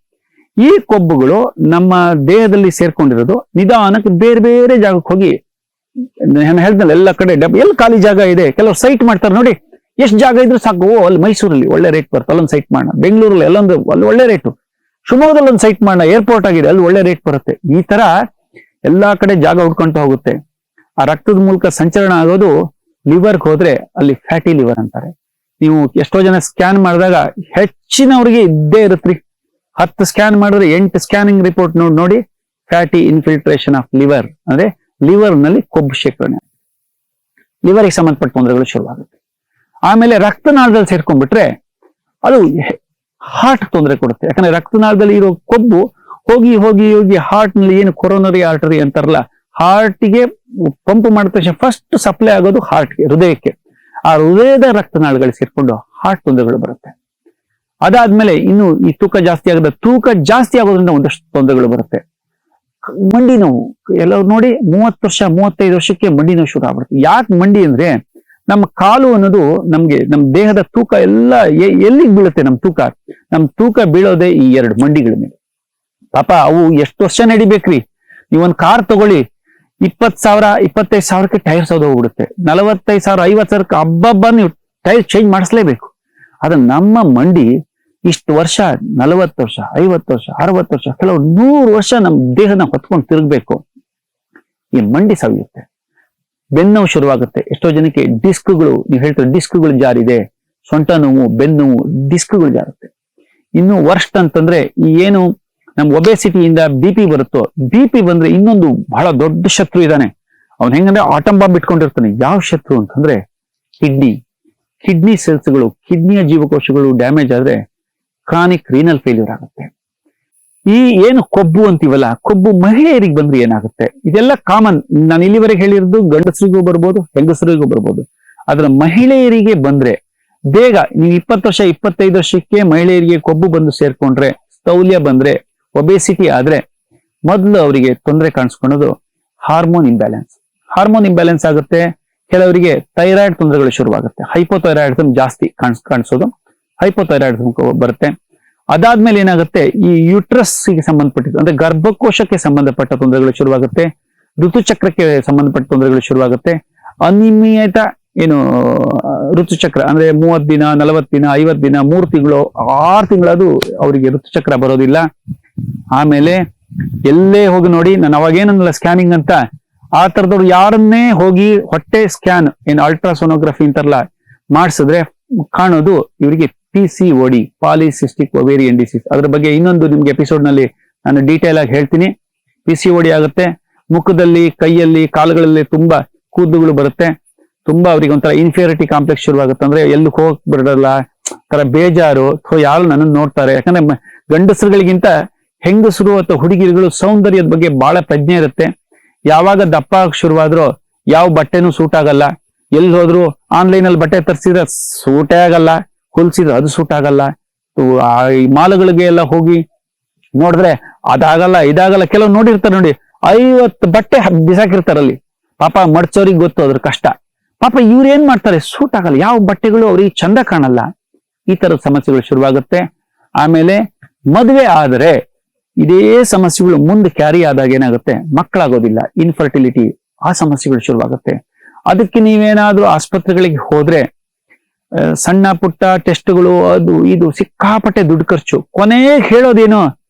ಈ ಕೊಬ್ಬುಗಳು ನಮ್ಮ ದೇಹದಲ್ಲಿ ಸೇರ್ಕೊಂಡಿರೋದು ನಿಧಾನಕ್ಕೆ ಬೇರೆ ಬೇರೆ ಜಾಗಕ್ಕೆ ಹೋಗಿ, ನಾನು ಹೇಳಿದ್ನಲ್ಲ ಎಲ್ಲ ಕಡೆ ಎಲ್ಲಿ ಖಾಲಿ ಜಾಗ ಇದೆ ಕೆಲವರು ಸೈಟ್ ಮಾಡ್ತಾರೆ ನೋಡಿ, ಎಷ್ಟು ಜಾಗ ಇದ್ರೂ ಸಾಕು, ಅಲ್ಲಿ ಮೈಸೂರಲ್ಲಿ ಒಳ್ಳೆ ರೇಟ್ ಬರುತ್ತೆ, ಅಲ್ಲೊಂದು ಸೈಟ್ ಮಾಡೋಣ, ಬೆಂಗಳೂರಲ್ಲಿ ಅಲ್ಲಿ ಒಳ್ಳೆ ರೇಟು, ಶಿವಮೊಗ್ಗದಲ್ಲಿ ಒಂದು ಸೈಟ್ ಮಾಡೋಣ, ಏರ್ಪೋರ್ಟ್ ಆಗಿದೆ ಅಲ್ಲಿ ಒಳ್ಳೆ ರೇಟ್ ಬರುತ್ತೆ. ಈ ತರ ಎಲ್ಲಾ ಕಡೆ ಜಾಗ ಹುಡ್ಕೊಂತ ಹೋಗುತ್ತೆ. ಆ ರಕ್ತದ ಮೂಲಕ ಸಂಚಲನ ಆಗೋದು ಲಿವರ್ಗೆ ಹೋದ್ರೆ ಅಲ್ಲಿ ಫ್ಯಾಟಿ ಲಿವರ್ ಅಂತಾರೆ. ನೀವು ಎಷ್ಟೋ ಜನ ಸ್ಕ್ಯಾನ್ ಮಾಡಿದಾಗ ಹೆಚ್ಚಿನವ್ರಿಗೆ ಇದ್ದೇ ಇರುತ್ತ್ರಿ. 10 ಸ್ಕ್ಯಾನ್ ಮಾಡಿದ್ರೆ 8 ಸ್ಕ್ಯಾನಿಂಗ್ ರಿಪೋರ್ಟ್ ನೋಡಿ ಫ್ಯಾಟಿ ಇನ್ಫಿಲ್ಟ್ರೇಷನ್ ಆಫ್ ಲಿವರ್, ಅಂದ್ರೆ ಲಿವರ್ ನಲ್ಲಿ ಕೊಬ್ಬು ಶೇಖರಣೆ, ಲಿವರ್ಗೆ ಸಂಬಂಧಪಟ್ಟ ತೊಂದರೆಗಳು ಶುರುವಾಗುತ್ತೆ. ಆಮೇಲೆ ರಕ್ತನಾಳದಲ್ಲಿ ಸೇರ್ಕೊಂಡ್ಬಿಟ್ರೆ ಅದು ಹಾರ್ಟ್ ತೊಂದರೆ ಕೊಡುತ್ತೆ. ಯಾಕಂದ್ರೆ ರಕ್ತನಾಳದಲ್ಲಿ ಇರೋ ಕೊಬ್ಬು ಹೋಗಿ ಹೋಗಿ ಹೋಗಿ ಹಾರ್ಟ್ ನಲ್ಲಿ ಕೊರೋನರಿ ಆರ್ಟರಿ ಅಂತಾರಲ್ಲ, ಹಾರ್ಟ್ಗೆ ಪಂಪ್ ಮಾಡಿದ ತಕ್ಷಣ ಫಸ್ಟ್ ಸಪ್ಲೈ ಆಗೋದು ಹಾರ್ಟ್ಗೆ, ಹೃದಯಕ್ಕೆ. ಆ ಹೃದಯದ ರಕ್ತನಾಳಗಳು ಸೇರ್ಕೊಂಡು ಹಾರ್ಟ್ ತೊಂದರೆಗಳು ಬರುತ್ತೆ. ಅದಾದ್ಮೇಲೆ ಇನ್ನು ಈ ತೂಕ ಜಾಸ್ತಿ ಆಗೋದ್ರಿಂದ ಒಂದಷ್ಟು ತೊಂದರೆಗಳು ಬರುತ್ತೆ. ಮಂಡಿ ನೋವು ಎಲ್ಲರೂ ನೋಡಿ 30 ವರ್ಷ 35 ವರ್ಷಕ್ಕೆ ಮಂಡಿ ನೋವು ಶುರು ಆಗ್ಬಿಡುತ್ತೆ. ಯಾಕೆ ಮಂಡಿ ಅಂದ್ರೆ ನಮ್ಮ ಕಾಲು ಅನ್ನೋದು ನಮ್ಮ ದೇಹದ ತೂಕ ಎಲ್ಲ ಎಲ್ಲಿಗೆ ಬೀಳುತ್ತೆ? ನಮ್ಮ ತೂಕ ಬೀಳೋದೇ ಈ 2 ಮಂಡಿಗಳ ಮೇಲೆ. ಪಾಪ ಅವು ಎಷ್ಟು ವರ್ಷ ನಡಿಬೇಕ್ರಿ. ನೀವೊಂದು ಕಾರ್ ತಗೊಳ್ಳಿ, 20,000 25,000ಕ್ಕೆ ಟೈರ್ ಸೌದ ಹೋಗ್ಬಿಡುತ್ತೆ. 45,000 50,000ಕ್ಕೆ ಹಬ್ಬ ನೀವು ಟೈರ್ ಚೇಂಜ್ ಮಾಡಿಸ್ಲೇಬೇಕು. ಆದ್ರೆ ನಮ್ಮ ಮಂಡಿ ಇಷ್ಟು ವರ್ಷ 40 ವರ್ಷ 50 ವರ್ಷ 60 ವರ್ಷ ಕೆಲವು 100 ವರ್ಷ ನಮ್ಮ ದೇಹನ ಹೊತ್ಕೊಂಡು ತಿರುಗಬೇಕು. ಈ ಮಂಡಿ ಸವಿಯುತ್ತೆ, ಬೆನ್ನೋವು ಶುರುವಾಗುತ್ತೆ. ಎಷ್ಟೋ ಜನಕ್ಕೆ ಡಿಸ್ಕ್ಗಳು, ನೀವು ಹೇಳ್ತಾರೆ ಡಿಸ್ಕ್ಗಳು ಜಾರಿದೆ, ಸೊಂಟ ನೋವು, ಬೆನ್ನೋವು, ಡಿಸ್ಕ್ಗಳು ಜಾರುತ್ತೆ. ಇನ್ನು ವರ್ಸ್ಟ್ ಅಂತಂದ್ರೆ ಈ ನಮ್ ಒಬೆಸಿಟಿಯಿಂದ BP ಬರುತ್ತೋ, BP ಬಂದ್ರೆ ಇನ್ನೊಂದು ಬಹಳ ದೊಡ್ಡ ಶತ್ರು ಇದ್ದಾನೆ. ಅವ್ನು ಹೆಂಗಂದ್ರೆ ಆಟಂ ಬಾಂಬ್ ಇಟ್ಕೊಂಡಿರ್ತಾನೆ. ಯಾವ ಶತ್ರು ಅಂತಂದ್ರೆ ಕಿಡ್ನಿ ಸೆಲ್ಸ್ಗಳು, ಕಿಡ್ನಿಯ ಜೀವಕೋಶಗಳು ಡ್ಯಾಮೇಜ್ ಆದ್ರೆ ಕ್ರಾನಿಕ್ ರೀನಲ್ ಫೇಲ್ಯೂರ್ ಆಗುತ್ತೆ. ಈ ಕೊಬ್ಬು ಅಂತೀವಲ್ಲ, ಕೊಬ್ಬು ಮಹಿಳೆಯರಿಗೆ ಬಂದ್ರೆ ಏನಾಗುತ್ತೆ? ಇದೆಲ್ಲ ಕಾಮನ್. ನಾನು ಇಲ್ಲಿವರೆಗೆ ಹೇಳಿರೋದು ಗಂಡಸರಿಗೂ ಬರ್ಬೋದು, ಹೆಂಗಸರಿಗೂ ಬರ್ಬೋದು. ಆದ್ರೆ ಮಹಿಳೆಯರಿಗೆ ಬಂದ್ರೆ ಬೇಗ, ನೀವು 20 ವರ್ಷ 25 ವರ್ಷಕ್ಕೆ ಮಹಿಳೆಯರಿಗೆ ಕೊಬ್ಬು ಬಂದು ಸೇರ್ಕೊಂಡ್ರೆ, ಸ್ಥೌಲ್ಯ ಬಂದ್ರೆ, ಒಬೆಸಿಟಿ ಆದ್ರೆ ಮೊದಲು ಅವರಿಗೆ ತೊಂದರೆ ಕಾಣಿಸ್ಕೊಳ್ಳೋದು ಹಾರ್ಮೋನ್ ಇಂಬ್ಯಾಲೆನ್ಸ್ ಆಗುತ್ತೆ. ಕೆಲವರಿಗೆ ಥೈರಾಯ್ಡ್ ತೊಂದರೆಗಳು ಶುರುವಾಗುತ್ತೆ. ಹೈಪೋಥೈರಾಯ್ಡಿಸಮ್ ಜಾಸ್ತಿ ಕಾಣಿಸೋದು, ಹೈಪೋಥೈರಾಯ್ಡಿಸಮ್ ಬರುತ್ತೆ. ಅದಾದ್ಮೇಲೆ ಏನಾಗುತ್ತೆ, ಈ ಯುಟ್ರಸ್ಗೆ ಸಂಬಂಧಪಟ್ಟಿದ್ದು ಅಂದ್ರೆ ಗರ್ಭಕೋಶಕ್ಕೆ ಸಂಬಂಧಪಟ್ಟ ತೊಂದರೆಗಳು ಶುರುವಾಗುತ್ತೆ. ಋತುಚಕ್ರಕ್ಕೆ ಸಂಬಂಧಪಟ್ಟ ತೊಂದರೆಗಳು ಶುರುವಾಗುತ್ತೆ. ಅನಿಯಮಿತ ಏನು ಋತುಚಕ್ರ ಅಂದ್ರೆ 30 ದಿನ 40 ದಿನ 50 ದಿನ 3 ತಿಂಗಳು 6 ತಿಂಗಳು ಅದು ಅವರಿಗೆ ಋತುಚಕ್ರ ಬರೋದಿಲ್ಲ. ಆಮೇಲೆ ಎಲ್ಲೇ ಹೋಗಿ ನೋಡಿ, ನಾನು ಅವಾಗೇನಲ್ಲ ಸ್ಕ್ಯಾನಿಂಗ್ ಅಂತ, ಆ ತರದವ್ರು ಯಾರನ್ನೇ ಹೋಗಿ ಹೊಟ್ಟೆ ಸ್ಕ್ಯಾನ್ ಏನು ಅಲ್ಟ್ರಾಸೋನೋಗ್ರಫಿ ಅಂತಾರಲ್ಲ ಮಾಡಿಸಿದ್ರೆ ಕಾಣೋದು ಇವರಿಗೆ PCOD, ಪಾಲಿಸಿಸ್ಟಿಕ್ ಒವೇರಿಯನ್ ಡಿಸೀಸ್. ಅದ್ರ ಬಗ್ಗೆ ಇನ್ನೊಂದು ನಿಮ್ಗೆ ಎಪಿಸೋಡ್ ನಲ್ಲಿ ನಾನು ಡೀಟೇಲ್ ಆಗಿ ಹೇಳ್ತೀನಿ. PCOD ಆಗುತ್ತೆ. ಮುಖದಲ್ಲಿ, ಕೈಯಲ್ಲಿ, ಕಾಲುಗಳಲ್ಲಿ ತುಂಬಾ ಕೂದಲುಗಳು ಬರುತ್ತೆ. ತುಂಬಾ ಅವ್ರಿಗೆ ಒಂಥರ ಇನ್ಫೀರಿಯಾರಿಟಿ ಕಾಂಪ್ಲೆಕ್ಸ್ ಶುರುವಾಗುತ್ತೆ. ಅಂದ್ರೆ ಎಲ್ಲಿ ಹೋಗ್ ಬಿಡಲ್ಲ, ತರ ಬೇಜಾರು, ಯಾರು ನನ್ನನ್ನು ನೋಡ್ತಾರೆ. ಯಾಕಂದ್ರೆ ಗಂಡಸರುಗಳಿಗಿಂತ ಹೆಂಗಸರು ಅಥವಾ ಹುಡುಗಿರುಗಳು ಸೌಂದರ್ಯದ ಬಗ್ಗೆ ಬಹಳ ಪ್ರಜ್ಞೆ ಇರುತ್ತೆ. ಯಾವಾಗ ದಪ್ಪ ಶುರುವಾದ್ರೂ ಯಾವ ಬಟ್ಟೆನೂ ಸೂಟ್ ಆಗಲ್ಲ. ಎಲ್ಲಿ ಹೋದ್ರು ಆನ್ಲೈನ್ ಅಲ್ಲಿ ಬಟ್ಟೆ ತರಿಸಿದ್ರೆ ಸೂಟೇ ಆಗಲ್ಲ, ಹೊಲ್ಸಿದ್ರೆ ಅದು ಸೂಟ್ ಆಗಲ್ಲ. ಈ ಮಾಲ್ಗಳಿಗೆ ಎಲ್ಲ ಹೋಗಿ ನೋಡಿದ್ರೆ ಅದಾಗಲ್ಲ ಇದಾಗಲ್ಲ. ಕೆಲವು ನೋಡಿರ್ತಾರೆ ನೋಡಿ, 50 ಬಟ್ಟೆ ಬಿಸಾಕಿರ್ತಾರಲ್ಲಿ. ಪಾಪ ಮಡ್ಚೋರಿಗೆ ಗೊತ್ತು ಅದ್ರ ಕಷ್ಟ. ಪಾಪ ಇವ್ರು ಏನ್ ಮಾಡ್ತಾರೆ, ಸೂಟ್ ಆಗಲ್ಲ, ಯಾವ ಬಟ್ಟೆಗಳು ಅವ್ರಿಗೆ ಚಂದ ಕಾಣಲ್ಲ. ಈ ತರದ ಸಮಸ್ಯೆಗಳು ಶುರುವಾಗುತ್ತೆ. ಆಮೇಲೆ ಮದುವೆ ಆದರೆ ಇದೇ ಸಮಸ್ಯೆಗಳು ಮುಂದೆ ಕ್ಯಾರಿ ಆದಾಗ ಏನಾಗುತ್ತೆ, ಮಕ್ಕಳಾಗೋದಿಲ್ಲ, ಇನ್ಫರ್ಟಿಲಿಟಿ, ಆ ಸಮಸ್ಯೆಗಳು ಶುರುವಾಗುತ್ತೆ. ಅದಕ್ಕೆ ನೀವೇನಾದ್ರೂ ಆಸ್ಪತ್ರೆಗಳಿಗೆ ಹೋದ್ರೆ ಸಣ್ಣ ಪುಟ್ಟ ಟೆಸ್ಟ್ಗಳು, ಅದು ಇದು ಸಿಕ್ಕಾಪಟ್ಟೆ ದುಡ್ಡು ಖರ್ಚು. ಕೊನೆಗೆ ಹೇಳೋದೇನು,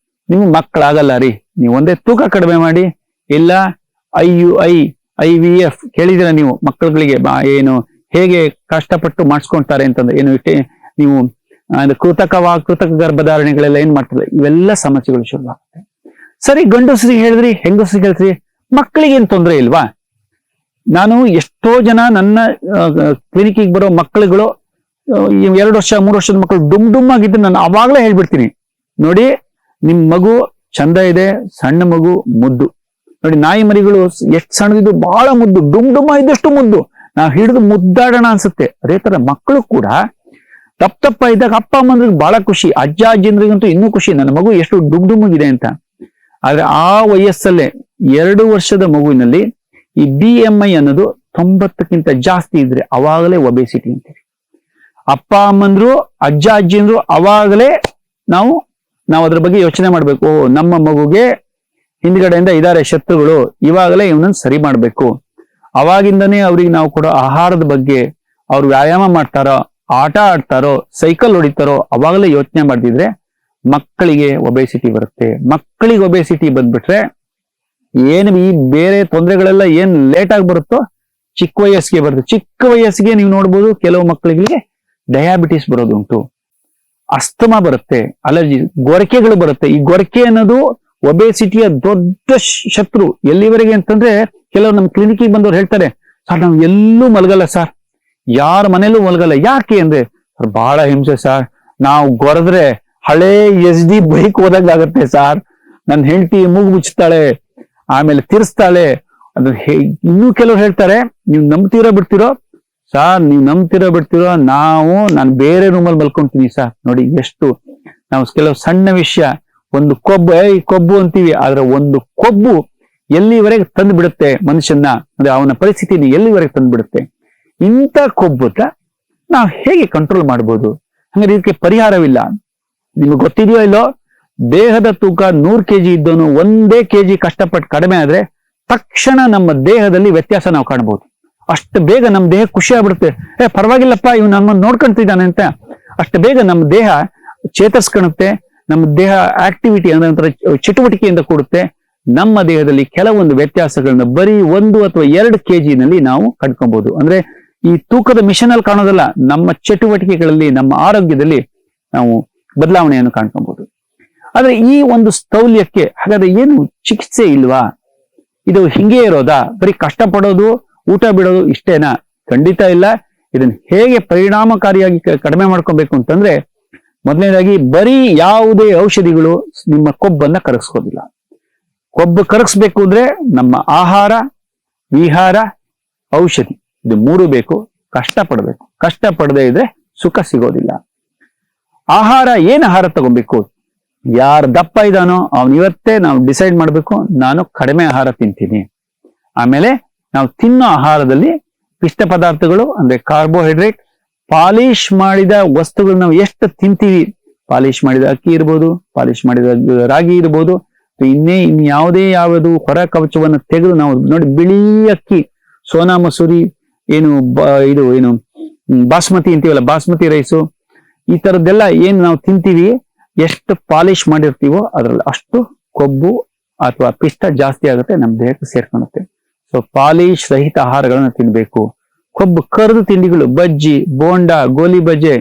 ನಿಮ್ಗೆ ಮಕ್ಕಳಾಗಲ್ಲ ರೀ, ನೀವು ಒಂದೇ ತೂಕ ಕಡಿಮೆ ಮಾಡಿ, ಇಲ್ಲ IVF ಕೇಳಿದಿರ ನೀವು, ಮಕ್ಕಳುಗಳಿಗೆ ಏನು ಹೇಗೆ ಕಷ್ಟಪಟ್ಟು ಮಾಡಿಸ್ಕೊಂತಾರೆ ಅಂತಂದ್ರೆ ಏನು, ನೀವು ಕೃತಕ ಗರ್ಭಧಾರಣೆಗಳೆಲ್ಲ ಏನ್ ಮಾಡ್ತಾರೆ, ಇವೆಲ್ಲ ಸಮಸ್ಯೆಗಳು ಶುರುವಾಗುತ್ತೆ. ಸರಿ, ಗಂಡಸರಿಗೆ ಹೇಳಿದ್ರಿ, ಹೆಂಗಸರಿಗೆ ಹೇಳ್ತೀರಿ, ಮಕ್ಕಳಿಗೆ ಏನ್ ತೊಂದರೆ ಇಲ್ವಾ? ನಾನು ಎಷ್ಟೋ ಜನ ನನ್ನ ಕ್ಲಿನಿಕ್ಗೆ ಬರೋ ಮಕ್ಕಳುಗಳು 2 ವರ್ಷ 3 ವರ್ಷದ ಮಕ್ಕಳು ಡುಮ್ ಆಗಿದ್ದು ನಾನು ಅವಾಗ್ಲೇ ಹೇಳ್ಬಿಡ್ತೀನಿ, ನೋಡಿ ನಿಮ್ ಮಗು ಚಂದ ಇದೆ, ಸಣ್ಣ ಮಗು ಮುದ್ದು. ನೋಡಿ ನಾಯಿ ಮರಿಗಳು ಎಷ್ಟು ಸಣ್ಣದಿದ್ದು ಬಹಳ ಮುದ್ದು, ಡುಮ್ ಇದ್ದಷ್ಟು ಮುದ್ದು, ನಾವು ಹಿಡಿದು ಮುದ್ದಾಡೋಣ ಅನ್ಸುತ್ತೆ. ಅದೇ ತರ ಮಕ್ಕಳು ಕೂಡ ತಪ್ಪ ಇದ್ದಾಗ ಅಪ್ಪ ಅಮ್ಮಂದ್ರಿಗೆ ಬಹಳ ಖುಷಿ, ಅಜ್ಜ ಅಜ್ಜಿಂದ್ರಿಗಂತೂ ಇನ್ನೂ ಖುಷಿ, ನನ್ನ ಮಗು ಎಷ್ಟು ಡುಮ್ ಇದೆ ಅಂತ. ಆದ್ರೆ ಆ ವಯಸ್ಸಲ್ಲೇ 2 ವರ್ಷದ ಮಗುವಿನಲ್ಲಿ ಈ BMI ಅನ್ನೋದು 90ಕ್ಕಿಂತ ಜಾಸ್ತಿ ಇದ್ರೆ ಅವಾಗಲೇ ಒಬೆಸಿಟಿ ಅಂತೀವಿ. ಅಪ್ಪ ಅಮ್ಮಂದ್ರು ಅಜ್ಜ ಅಜ್ಜಿಂದ್ರು ಅವಾಗಲೇ ನಾವು ಅದ್ರ ಬಗ್ಗೆ ಯೋಚನೆ ಮಾಡ್ಬೇಕು. ನಮ್ಮ ಮಗುಗೆ ಹಿಂದ್ಗಡೆಯಿಂದ ಇದಾರೆ ಶತ್ರುಗಳು, ಇವಾಗಲೇ ಇವನನ್ನ ಸರಿ ಮಾಡ್ಬೇಕು. ಅವಾಗಿಂದನೇ ಅವ್ರಿಗೆ ನಾವು ಕೊಡೋ ಆಹಾರದ ಬಗ್ಗೆ, ಅವ್ರು ವ್ಯಾಯಾಮ ಮಾಡ್ತಾರೋ, ಆಟ ಆಡ್ತಾರೋ, ಸೈಕಲ್ ಹೊಡಿತಾರೋ, ಅವಾಗಲೇ ಯೋಚನೆ ಮಾಡ್ತಿದ್ರೆ ಮಕ್ಕಳಿಗೆ ಒಬೆಸಿಟಿ ಬರುತ್ತೆ. ಮಕ್ಕಳಿಗೆ ಒಬೆಸಿಟಿ ಬಂದ್ಬಿಟ್ರೆ ಏನು ಈ ಬೇರೆ ತೊಂದರೆಗಳೆಲ್ಲ ಏನ್ ಲೇಟ್ ಆಗಿ ಬರುತ್ತೋ ಚಿಕ್ಕ ವಯಸ್ಸಿಗೆ ಬರುತ್ತೆ. ಚಿಕ್ಕ ವಯಸ್ಸಿಗೆ ನೀವು ನೋಡ್ಬೋದು, ಕೆಲವು ಮಕ್ಕಳಿಗೆ ಡಯಾಬಿಟಿಸ್ ಬರೋದುಂಟು, ಅಸ್ತಮಾ ಬರುತ್ತೆ, ಅಲರ್ಜಿ, ಗೊರಕೆಗಳು ಬರುತ್ತೆ. ಈ ಗೊರಕೆ ಅನ್ನೋದು ಒಬೆಸಿಟಿಯ ದೊಡ್ಡ ಶತ್ರು. ಎಲ್ಲಿವರೆಗೆ ಅಂತಂದ್ರೆ ಕೆಲವರು ನಮ್ಮ ಕ್ಲಿನಿಕ್ಗೆ ಬಂದವ್ರು ಹೇಳ್ತಾರೆ, ಸರ್ ನಾವು ಎಲ್ಲೂ ಮಲಗಲ್ಲ ಸರ್, ಯಾರ ಮನೇಲೂ ಮಲಗಲ್ಲ. ಯಾಕೆ ಅಂದ್ರೆ ಸರ್ ಬಹಳ ಹಿಂಸೆ ಸರ್, ನಾವು ಗೊರದ್ರೆ ಹಳೇ SD ಬೈಕ್ ಹೋದಂಗಾಗತ್ತೆ ಸರ್, ನನ್ನ ಹೆಂಡತಿ ಮೂಗು ಮುಚ್ಚುತ್ತಾಳೆ, ಆಮೇಲೆ ತಿರ್ಸ್ತಾಳೆ. ಅದು ಇನ್ನೂ ಕೆಲವ್ರು ಹೇಳ್ತಾರೆ, ನೀವು ನಂಬ್ತಿರೋ ಬಿಡ್ತಿರೋ ಸರ್, ನೀವು ನಂಬ್ತಿರೋ ಬಿಡ್ತಿರೋ, ನಾನು ಬೇರೆ ರೂಮಲ್ಲಿ ಮಲ್ಕೊಂತೀನಿ ಸರ್. ನೋಡಿ ಎಷ್ಟು ನಾವು ಕೆಲವು ಸಣ್ಣ ವಿಷಯ, ಒಂದು ಕೊಬ್ಬು ಅಂತೀವಿ, ಆದ್ರೆ ಒಂದು ಕೊಬ್ಬು ಎಲ್ಲಿವರೆಗೆ ತಂದು ಬಿಡುತ್ತೆ ಮನುಷ್ಯನ, ಅಂದ್ರೆ ಅವನ ಪರಿಸ್ಥಿತಿನ ಎಲ್ಲಿವರೆಗೆ ತಂದು ಬಿಡುತ್ತೆ. ಇಂಥ ಕೊಬ್ಬುತ್ತ ನಾವು ಹೇಗೆ ಕಂಟ್ರೋಲ್ ಮಾಡ್ಬೋದು? ಹಂಗಾರೆ ಇದಕ್ಕೆ ಪರಿಹಾರವಿಲ್ಲ. ನಿಮ್ಗೆ ಗೊತ್ತಿದೆಯೋ ಇಲ್ಲೋ, ದೇಹದ ತೂಕ 100 kg ಇದ್ದವನು 1 kg ಕಷ್ಟಪಟ್ಟು ಕಡಿಮೆ ಆದ್ರೆ ತಕ್ಷಣ ನಮ್ಮ ದೇಹದಲ್ಲಿ ವ್ಯತ್ಯಾಸ ನಾವು ಕಾಣಬಹುದು. ಅಷ್ಟು ಬೇಗ ನಮ್ಮ ದೇಹ ಖುಷಿ ಆಗ್ಬಿಡುತ್ತೆ, ಪರವಾಗಿಲ್ಲಪ್ಪ ಇವ್ ನಮ್ಮನ್ನು ನೋಡ್ಕೊಂತಿದ್ದಾನೆ ಅಂತ. ಅಷ್ಟು ಬೇಗ ನಮ್ಮ ದೇಹ ಚೇತರಿಸ್ಕೊಳುತ್ತೆ, ನಮ್ಮ ದೇಹ ಆಕ್ಟಿವಿಟಿ ಅಂದ್ರೆ ಚಟುವಟಿಕೆಯಿಂದ ಕೂಡುತ್ತೆ. ನಮ್ಮ ದೇಹದಲ್ಲಿ ಕೆಲವೊಂದು ವ್ಯತ್ಯಾಸಗಳನ್ನ ಬರೀ 1 ಅಥವಾ 2 kg ನಲ್ಲಿ ನಾವು ಕಂಡ್ಕೊಬಹುದು. ಅಂದ್ರೆ ಈ ತೂಕದ ಮಿಷನ್ ಅಲ್ಲಿ ಕಾಣೋದಲ್ಲ, ನಮ್ಮ ಚಟುವಟಿಕೆಗಳಲ್ಲಿ, ನಮ್ಮ ಆರೋಗ್ಯದಲ್ಲಿ ನಾವು ಬದಲಾವಣೆಯನ್ನು ಕಾಣ್ಕೊಬಹುದು. ಆದ್ರೆ ಈ ಒಂದು ಸ್ಥೌಲ್ಯಕ್ಕೆ ಹಾಗಾದ್ರೆ ಏನು ಚಿಕಿತ್ಸೆ ಇಲ್ವಾ? ಇದು ಹಿಂಗೆ ಇರೋದಾ? ಬರೀ ಕಷ್ಟಪಡೋದು, ಊಟ ಬಿಡೋದು ಇಷ್ಟೇನಾ? ಖಂಡಿತ ಇಲ್ಲ. ಇದನ್ನ ಹೇಗೆ ಪರಿಣಾಮಕಾರಿಯಾಗಿ ಕಡಿಮೆ ಮಾಡ್ಕೊಬೇಕು ಅಂತಂದ್ರೆ, ಮೊದಲನೇದಾಗಿ ಬರೀ ಯಾವುದೇ ಔಷಧಿಗಳು ನಿಮ್ಮ ಕೊಬ್ಬನ್ನ ಕರಗಿಸ್ಕೋದಿಲ್ಲ. ಕೊಬ್ಬು ಕರಗಿಸ್ಬೇಕು ಅಂದ್ರೆ ನಮ್ಮ ಆಹಾರ, ವಿಹಾರ, ಔಷಧಿ, ಇದು 3 ಬೇಕು. ಕಷ್ಟಪಡಬೇಕು. ಕಷ್ಟಪಡದೇ ಇದ್ರೆ ಸುಖ ಸಿಗೋದಿಲ್ಲ. ಆಹಾರ, ಏನ್ ಆಹಾರ ತಗೋಬೇಕು? ಯಾರು ದಪ್ಪ ಇದ್ದಾನೋ ಅವನು ಇವತ್ತೇ ನಾವು ಡಿಸೈಡ್ ಮಾಡ್ಬೇಕು, ನಾನು ಕಡಿಮೆ ಆಹಾರ ತಿಂತೀನಿ. ಆಮೇಲೆ ನಾವು ತಿನ್ನೋ ಆಹಾರದಲ್ಲಿ ಪಿಷ್ಟ ಪದಾರ್ಥಗಳು ಅಂದ್ರೆ ಕಾರ್ಬೋಹೈಡ್ರೇಟ್, ಪಾಲಿಶ್ ಮಾಡಿದ ವಸ್ತುಗಳು ನಾವು ಎಷ್ಟು ತಿಂತೀವಿ, ಪಾಲಿಶ್ ಮಾಡಿದ ಅಕ್ಕಿ ಇರ್ಬೋದು, ಪಾಲಿಶ್ ಮಾಡಿದ ರಾಗಿ ಇರ್ಬೋದು, ಯಾವುದು ಹೊರ ಕವಚವನ್ನು ತೆಗೆದು ನಾವು ನೋಡಿ, ಬಿಳಿ ಅಕ್ಕಿ, ಸೋನಾ ಮಸೂರಿ, ಬಾಸ್ಮತಿ ಅಂತೀವಲ್ಲ, ಬಾಸ್ಮತಿ ರೈಸು, ಈ ತರದ್ದೆಲ್ಲ ಏನ್ ನಾವು ತಿಂತೀವಿ, ಎಷ್ಟು ಪಾಲಿಶ್ ಮಾಡಿರ್ತೀವೋ ಅದ್ರಲ್ಲಿ ಅಷ್ಟು ಕೊಬ್ಬು ಅಥವಾ ಪಿಷ್ಟ ಜಾಸ್ತಿ ಆಗುತ್ತೆ, ನಮ್ಮ ದೇಹಕ್ಕೆ ಸೇರ್ಕೊಳ್ಳುತ್ತೆ. ಸೊ ಪಾಲಿಶ್ ರಹಿತ ಆಹಾರಗಳನ್ನ ತಿನ್ಬೇಕು. ಕೊಬ್ಬು ಕರೆದು ತಿಂಡಿಗಳು, ಬಜ್ಜಿ, ಬೋಂಡ, ಗೋಲಿ ಬಜ್ಜೆ,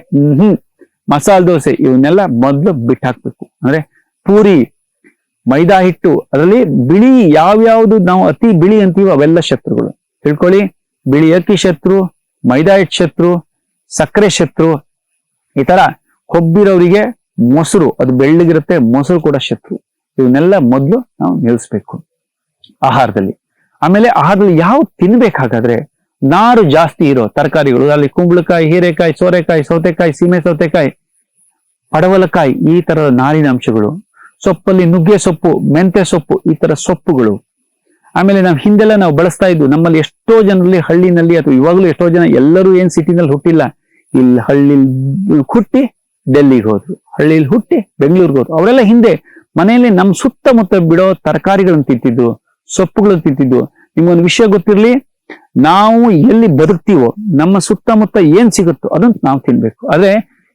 ಮಸಾಲೆ ದೋಸೆ, ಇವನ್ನೆಲ್ಲ ಮೊದಲು ಬಿಟ್ಟು ಹಾಕ್ಬೇಕು. ಅಂದ್ರೆ ಪೂರಿ, ಮೈದಾ ಹಿಟ್ಟು, ಅದರಲ್ಲಿ ಬಿಳಿ ಯಾವ್ಯಾವ್ದು ನಾವು ಅತಿ ಬಿಳಿ ಅಂತೀವೋ ಅವೆಲ್ಲ ಶತ್ರುಗಳು. ತಿಳ್ಕೊಳ್ಳಿ, ಬಿಳಿ ಅಕ್ಕಿ ಶತ್ರು, ಮೈದಾ ಹಿಟ್ಟು ಶತ್ರು, ಸಕ್ಕರೆ ಶತ್ರು. ಈ ತರ ಕೊಬ್ಬಿರೋರಿಗೆ ಮೊಸರು, ಅದು ಬೆಳ್ಳಗಿರುತ್ತೆ, ಮೊಸರು ಕೂಡ ಶತ್ರು. ಇವನ್ನೆಲ್ಲ ಮೊದಲು ನಾವು ನಿಲ್ಲಿಸ್ಬೇಕು ಆಹಾರದಲ್ಲಿ. ಆಮೇಲೆ ಆಹಾರದಲ್ಲಿ ಯಾವ ತಿನ್ಬೇಕಾಗಾದ್ರೆ ನಾರು ಜಾಸ್ತಿ ಇರೋ ತರಕಾರಿಗಳು, ಅಲ್ಲಿ ಕುಂಬಳಕಾಯಿ, ಹೀರೆಕಾಯಿ, ಸೋರೆಕಾಯಿ, ಸೌತೆಕಾಯಿ, ಸೀಮೆ ಸೌತೆಕಾಯಿ, ಪಡವಲಕಾಯಿ, ಈ ತರದ ನಾರಿನ ಅಂಶಗಳು. ಸೊಪ್ಪಲ್ಲಿ ನುಗ್ಗೆ ಸೊಪ್ಪು, ಮೆಂತ್ಯ ಸೊಪ್ಪು, ಈ ತರ ಸೊಪ್ಪುಗಳು. ಆಮೇಲೆ ನಾವು ಹಿಂದೆಲ್ಲ ನಾವು ಬಳಸ್ತಾ ಇದ್ವು, ನಮ್ಮಲ್ಲಿ ಎಷ್ಟೋ ಜನರಲ್ಲಿ ಹಳ್ಳಿನಲ್ಲಿ ಅಥವಾ ಇವಾಗಲೂ ಎಷ್ಟೋ ಜನ, ಎಲ್ಲರೂ ಏನ್ ಸಿಟಿನಲ್ಲಿ ಹುಟ್ಟಿಲ್ಲ, ಇಲ್ಲಿ ಹಳ್ಳಿಲಿ ಹುಟ್ಟಿ ಡೆಲ್ಲಿಗೆ ಹೋದ್ರು, ಹಳ್ಳಿಲಿ ಹುಟ್ಟಿ ಬೆಂಗಳೂರಿಗೆ ಹೋದ್ರು. ಅವರೆಲ್ಲ ಹಿಂದೆ ಮನೆಯಲ್ಲಿ ನಮ್ಮ ಸುತ್ತಮುತ್ತ ಬಿಡೋ ತರಕಾರಿಗಳನ್ನು ತಿಂತಿದ್ರು, ಸೊಪ್ಪುಗಳನ್ನು ತಿಂತಿದ್ರು. ನಿಮ್ಗೊಂದು ವಿಷಯ ಗೊತ್ತಿರ್ಲಿ, ನಾವು ಎಲ್ಲಿ ಬದುಕ್ತೀವೋ ನಮ್ಮ ಸುತ್ತಮುತ್ತ ಏನ್ ಸಿಗುತ್ತೋ ಅದನ್ನ ನಾವು ತಿನ್ಬೇಕು. ಆದ್ರೆ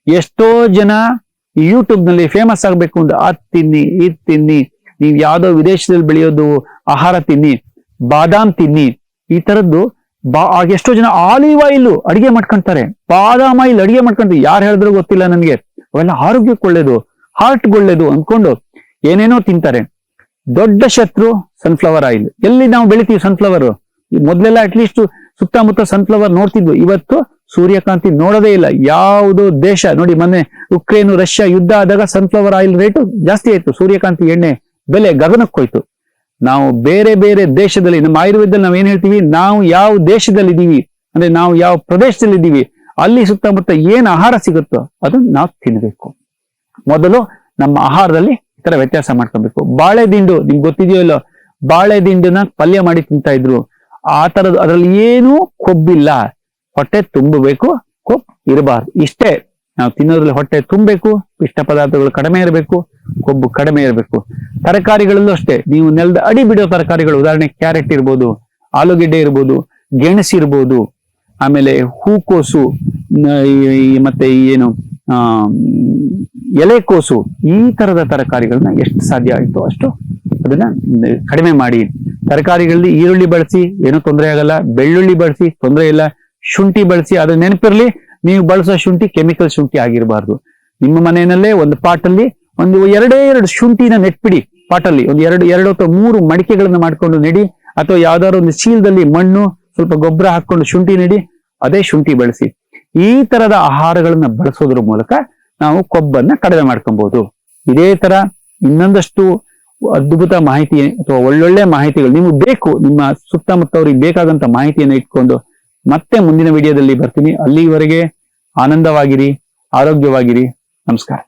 ಎಷ್ಟೋ ಜನ ಯೂಟ್ಯೂಬ್ ನಲ್ಲಿ ಫೇಮಸ್ ಆಗ್ಬೇಕು ಅಂದ್ರೆ ಅದ್ ತಿನ್ನಿ, ಇದ್ ತಿನ್ನಿ, ನೀವ್ ಯಾವ್ದೋ ವಿದೇಶದಲ್ಲಿ ಬೆಳೆಯೋದು ಆಹಾರ ತಿನ್ನಿ, ಬಾದಾಮ್ ತಿನ್ನಿ, ಈ ತರದ್ದು. ಎಷ್ಟೋ ಜನ ಆಲಿವ್ ಆಯಿಲ್ ಅಡಿಗೆ ಮಾಡ್ಕೊಂತಾರೆ, ಬಾದಾಮ್ ಆಯಿಲ್ ಅಡಿಗೆ ಮಾಡ್ಕೊಂತಾರೆ. ಯಾರು ಹೇಳಿದ್ರು ಗೊತ್ತಿಲ್ಲ ನನ್ಗೆ. ಅವೆಲ್ಲ ಆರೋಗ್ಯಕ್ಕೆ ಒಳ್ಳೇದು, ಹಾರ್ಟ್ಗೆ ಒಳ್ಳೇದು ಅನ್ಕೊಂಡು ಏನೇನೋ ತಿಂತಾರೆ. ದೊಡ್ಡ ಶತ್ರು ಸನ್ಫ್ಲವರ್ ಆಯಿಲ್. ಎಲ್ಲಿ ನಾವು ಬೆಳಿತೀವಿ ಸನ್ಫ್ಲವರ್? ಮೊದ್ಲೆಲ್ಲ ಅಟ್ಲೀಸ್ಟ್ ಸುತ್ತಮುತ್ತ ಸನ್ಫ್ಲವರ್ ನೋಡ್ತಿದ್ವು, ಇವತ್ತು ಸೂರ್ಯಕಾಂತಿ ನೋಡೋದೇ ಇಲ್ಲ. ಯಾವುದೋ ದೇಶ ನೋಡಿ, ಮೊನ್ನೆ ಉಕ್ರೇನ್ ರಷ್ಯಾ ಯುದ್ಧ ಆದಾಗ ಸನ್ಫ್ಲವರ್ ಆಯಿಲ್ ರೇಟು ಜಾಸ್ತಿ ಆಯ್ತು, ಸೂರ್ಯಕಾಂತಿ ಎಣ್ಣೆ ಬೆಲೆ ಗಗನಕ್ಕೆ ಹೋಯ್ತು. ನಾವು ಬೇರೆ ಬೇರೆ ದೇಶದಲ್ಲಿ, ನಮ್ಮ ಆಯುರ್ವೇದದಲ್ಲಿ ನಾವು ಏನ್ ಹೇಳ್ತೀವಿ, ನಾವು ಯಾವ ದೇಶದಲ್ಲಿ ಇದ್ದೀವಿ ಅಂದ್ರೆ ನಾವು ಯಾವ ಪ್ರದೇಶದಲ್ಲಿ ಇದ್ದೀವಿ, ಅಲ್ಲಿ ಸುತ್ತಮುತ್ತ ಏನ್ ಆಹಾರ ಸಿಗುತ್ತೋ ಅದನ್ನ ನಾವು ತಿನ್ಬೇಕು. ಮೊದಲು ನಮ್ಮ ಆಹಾರದಲ್ಲಿ ಈ ತರ ವ್ಯತ್ಯಾಸ ಮಾಡ್ಕೊಬೇಕು. ಬಾಳೆ ದಿಂಡು ನಿಮ್ಗೆ ಗೊತ್ತಿದೆಯೋ ಇಲ್ಲೋ, ಬಾಳೆ ದಿಂಡನ್ನ ಪಲ್ಯ ಮಾಡಿ ತಿಂತಾ ಇದ್ರು. ಆ ತರದ್ದು ಅದರಲ್ಲಿ ಏನೂ ಕೊಬ್ಬಿಲ್ಲ. ಹೊಟ್ಟೆ ತುಂಬಬೇಕು, ಕೊಬ್ಬು ಇರಬಾರ್ದು. ಇಷ್ಟೇ ನಾವು ತಿನ್ನೋದ್ರಲ್ಲಿ ಹೊಟ್ಟೆ ತುಂಬಬೇಕು, ಪಿಷ್ಟ ಪದಾರ್ಥಗಳು ಕಡಿಮೆ ಇರಬೇಕು, ಕೊಬ್ಬು ಕಡಿಮೆ ಇರಬೇಕು. ತರಕಾರಿಗಳಲ್ಲೂ ಅಷ್ಟೇ, ನೀವು ನೆಲದ ಅಡಿ ಬಿಡೋ ತರಕಾರಿಗಳು, ಉದಾಹರಣೆ ಕ್ಯಾರೆಟ್ ಇರ್ಬೋದು, ಆಲೂಗೆಡ್ಡೆ ಇರ್ಬೋದು, ಗೆಣಸು ಇರ್ಬೋದು, ಆಮೇಲೆ ಹೂಕೋಸು, ಮತ್ತೆ ಏನು ಎಲೆಕೋಸು, ಈ ತರದ ತರಕಾರಿಗಳನ್ನ ಎಷ್ಟು ಸಾಧ್ಯ ಆಯ್ತು ಅಷ್ಟು ಅದನ್ನ ಕಡಿಮೆ ಮಾಡಿ. ತರಕಾರಿಗಳಲ್ಲಿ ಈರುಳ್ಳಿ ಬಳಸಿ, ಏನೂ ತೊಂದರೆ ಆಗಲ್ಲ. ಬೆಳ್ಳುಳ್ಳಿ ಬಳಸಿ, ತೊಂದರೆ ಇಲ್ಲ. ಶುಂಠಿ ಬಳಸಿ, ಅದು ನೆನಪಿರ್ಲಿ, ನೀವು ಬಳಸೋ ಶುಂಠಿ ಕೆಮಿಕಲ್ ಶುಂಠಿ ಆಗಿರಬಾರ್ದು. ನಿಮ್ಮ ಮನೆಯಲ್ಲೇ ಒಂದು ಪಾಟಲ್ಲಿ ಒಂದು ಎರಡು ಶುಂಠಿನ ನೆಟ್ಬಿಡಿ. ಪಾಟಲ್ಲಿ ಒಂದು ಎರಡು ಅಥವಾ 3 ಮಡಿಕೆಗಳನ್ನ ಮಾಡ್ಕೊಂಡು ನೆಡಿ, ಅಥವಾ ಯಾವ್ದಾದ್ರು ಒಂದು ಚೀಲದಲ್ಲಿ ಮಣ್ಣು ಸ್ವಲ್ಪ ಗೊಬ್ಬರ ಹಾಕೊಂಡು ಶುಂಠಿ ನೆಡಿ, ಅದೇ ಶುಂಠಿ ಬಳಸಿ. ಈ ತರದ ಆಹಾರಗಳನ್ನ ಬಳಸೋದ್ರ ಮೂಲಕ ನಾವು ಕೊಬ್ಬನ್ನ ಕಡಿಮೆ ಮಾಡ್ಕೊಬಹುದು. ಇದೇ ತರ ಇನ್ನೊಂದಷ್ಟು ಅದ್ಭುತ ಮಾಹಿತಿ ಅಥವಾ ಒಳ್ಳೊಳ್ಳೆ ಮಾಹಿತಿಗಳು ನಿಮ್ಗೆ ಬೇಕು, ನಿಮ್ಮ ಸುತ್ತಮುತ್ತವ್ರಿಗೆ ಬೇಕಾದಂತ ಮಾಹಿತಿಯನ್ನು ಇಟ್ಕೊಂಡು ಮತ್ತೆ ಮುಂದಿನ ವಿಡಿಯೋದಲ್ಲಿ ಬರ್ತೀನಿ. ಅಲ್ಲಿವರೆಗೆ ಆನಂದವಾಗಿರಿ, ಆರೋಗ್ಯವಾಗಿರಿ. ನಮಸ್ಕಾರ.